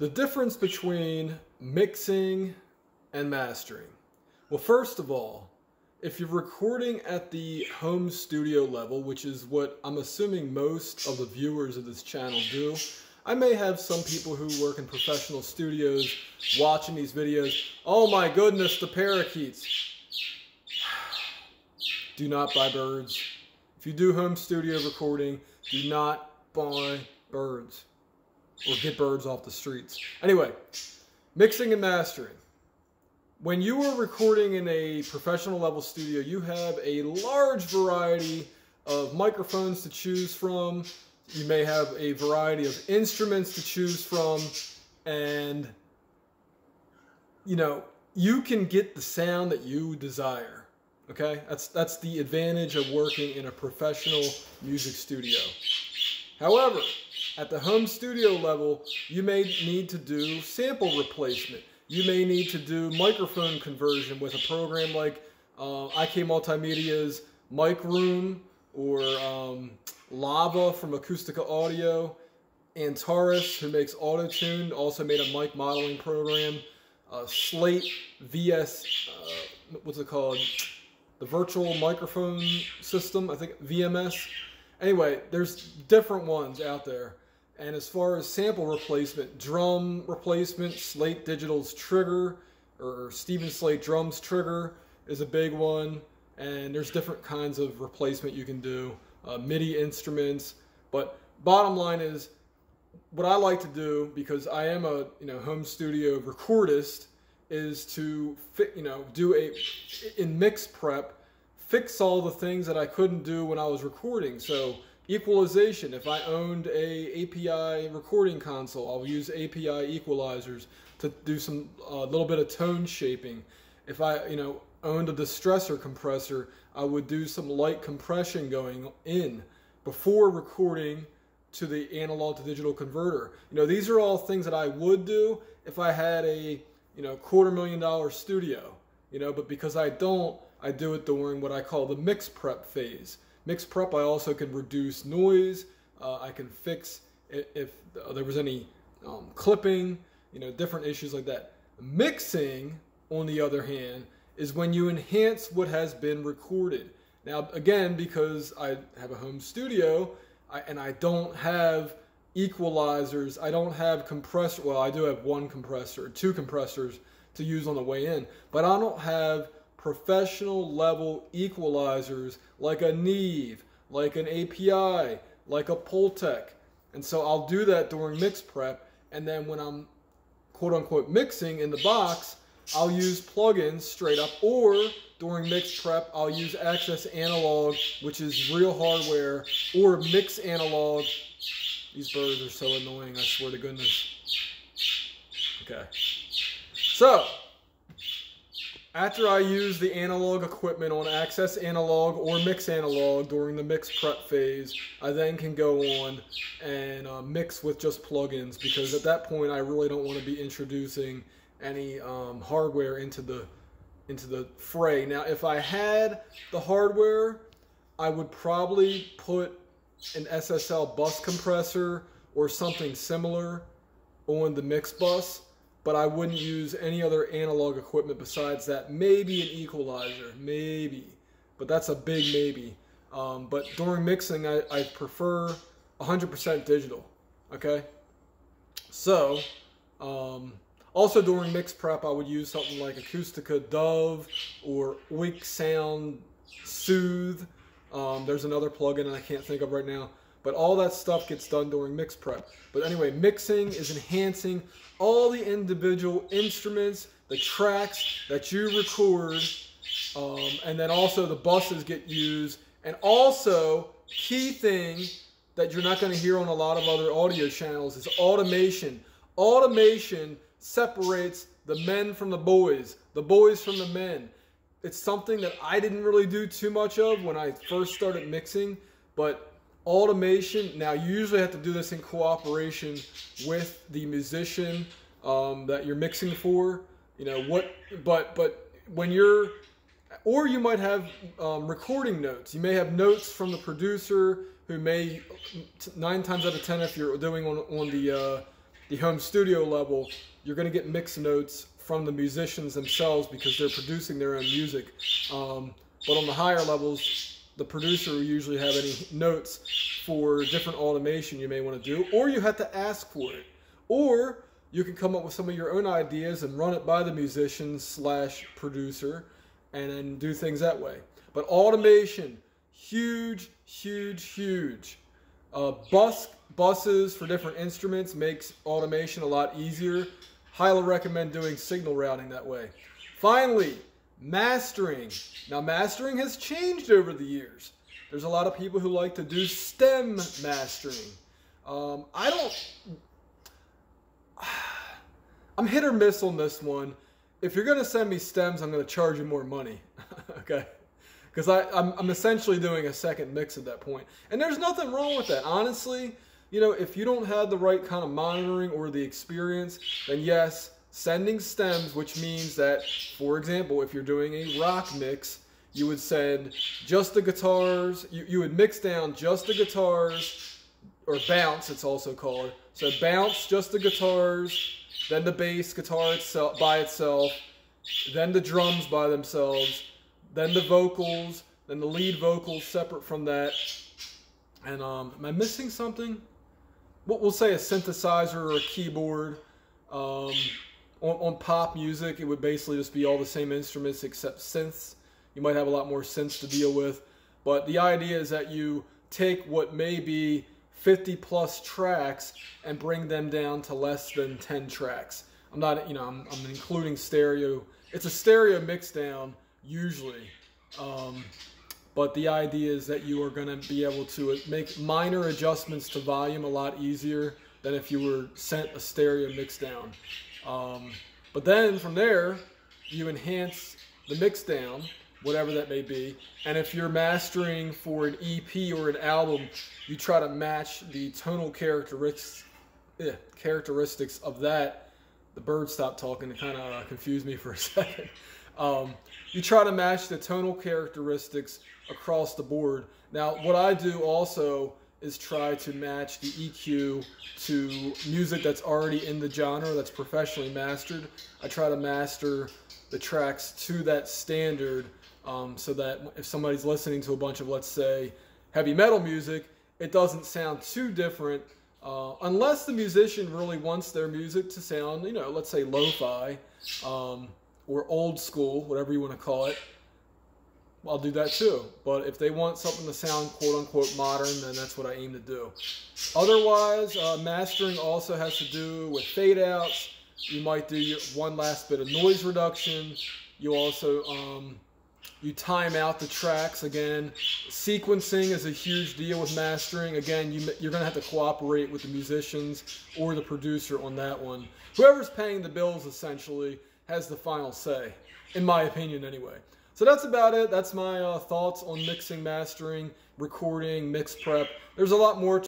The difference between mixing and mastering. Well, first of all, if you're recording at the home studio level, which is what I'm assuming most of the viewers of this channel do, I may have some people who work in professional studios watching these videos. Oh my goodness, the parakeets. Do not buy birds. If you do home studio recording, do not buy birds. Or get birds off the streets. Anyway, mixing and mastering. When you are recording in a professional level studio, you have a large variety of microphones to choose from. You may have a variety of instruments to choose from. And, you know, you can get the sound that you desire. Okay? That's the advantage of working in a professional music studio. However, at the home studio level, you may need to do sample replacement. You may need to do microphone conversion with a program like IK Multimedia's Mic Room or Lava from Acoustica Audio. Antares, who makes Auto-Tune, also made a mic modeling program. Slate VS, what's it called? The Virtual Microphone System, I think VMS. Anyway, there's different ones out there. And as far as sample replacement, drum replacement, Slate Digital's Trigger, or Steven Slate Drums Trigger is a big one. And there's different kinds of replacement you can do, MIDI instruments. But bottom line is, what I like to do, because I am a home studio recordist, is to do in mix prep, fix all the things that I couldn't do when I was recording. So equalization, if I owned a API recording console, I'll use API equalizers to do some little bit of tone shaping. If I owned a distressor compressor, I would do some light compression going in before recording to the analog to digital converter. These are all things that I would do if I had a $250,000 studio. But because I don't, I do it during what I call the mix prep phase. Mix prep, I also can reduce noise. I can fix if there was any clipping, different issues like that. Mixing, on the other hand, is when you enhance what has been recorded. Now, again, because I have a home studio and I don't have equalizers, I don't have compressor. Well, I do have one compressor, two compressors to use on the way in, but I don't have professional level equalizers like a Neve, like an API, like a Pultec. And so I'll do that during mix prep, and then when I'm quote unquote mixing in the box, I'll use plugins straight up, or during mix prep I'll use Access Analog, which is real hardware, or Mix Analog. These birds are so annoying, I swear to goodness. Okay. So, after I use the analog equipment on Access Analog or Mix Analog during the mix prep phase, I then can go on and mix with just plugins, because at that point I really don't want to be introducing any hardware into the fray. Now, if I had the hardware, I would probably put an SSL bus compressor or something similar on the mix bus, but I wouldn't use any other analog equipment besides that. Maybe an equalizer, maybe, but that's a big maybe. But during mixing, I prefer 100% digital, okay? So, also during mix prep, I would use something like Acoustica Dove or Oik Sound Soothe. There's another plugin and I can't think of right now. But all that stuff gets done during mix prep. But anyway, mixing is enhancing all the individual instruments, the tracks that you record, and then also the buses get used. And also, key thing that you're not going to hear on a lot of other audio channels is automation. Automation separates the men from the boys from the men. It's something that I didn't really do too much of when I first started mixing, but automation, now you usually have to do this in cooperation with the musician that you're mixing for, but when you're, or you might have recording notes. You may have notes from the producer who may, 9 times out of 10 if you're doing on the the home studio level, you're going to get mix notes from the musicians themselves because they're producing their own music. But on the higher levels, the producer will usually have any notes for different automation you may want to do, or you have to ask for it. Or you can come up with some of your own ideas and run it by the musician / producer and then do things that way. But automation, huge, huge, huge. Buses for different instruments makes automation a lot easier. Highly recommend doing signal routing that way. Finally, mastering. Now, mastering has changed over the years. There's a lot of people who like to do stem mastering. I'm hit or miss on this one. If you're going to send me stems, I'm going to charge you more money. Okay? Because I'm essentially doing a second mix at that point. And there's nothing wrong with that. Honestly, you know, if you don't have the right kind of monitoring or the experience, then yes, sending stems, which means that, for example, if you're doing a rock mix, you would send just the guitars, you would mix down just the guitars, or bounce, it's also called. So bounce just the guitars, then the bass guitar itself by itself, then the drums by themselves, then the vocals, then the lead vocals separate from that. And am I missing something? We'll say a synthesizer or a keyboard. On pop music, it would basically just be all the same instruments except synths. You might have a lot more synths to deal with. But the idea is that you take what may be 50 plus tracks and bring them down to less than 10 tracks. I'm including stereo. It's a stereo mixdown usually. But the idea is that you are going to be able to make minor adjustments to volume a lot easier than if you were sent a stereo mixdown. But then from there, you enhance the mixdown, whatever that may be. And if you're mastering for an EP or an album, you try to match the tonal characteristics of that. The bird stopped talking. It kind of confused me for a second. You try to match the tonal characteristics across the board. Now, what I do also is try to match the EQ to music that's already in the genre, that's professionally mastered. I try to master the tracks to that standard so that if somebody's listening to a bunch of, let's say, heavy metal music, it doesn't sound too different unless the musician really wants their music to sound, you know, let's say lo-fi or old school, whatever you want to call it. I'll do that too. But if they want something to sound quote-unquote modern, then that's what I aim to do. Otherwise, mastering also has to do with fade-outs. You might do one last bit of noise reduction. You also you time out the tracks. Again, sequencing is a huge deal with mastering. Again, you're going to have to cooperate with the musicians or the producer on that one. Whoever's paying the bills, essentially, has the final say, in my opinion anyway. So that's about it. That's my thoughts on mixing, mastering, recording, mix prep. There's a lot more to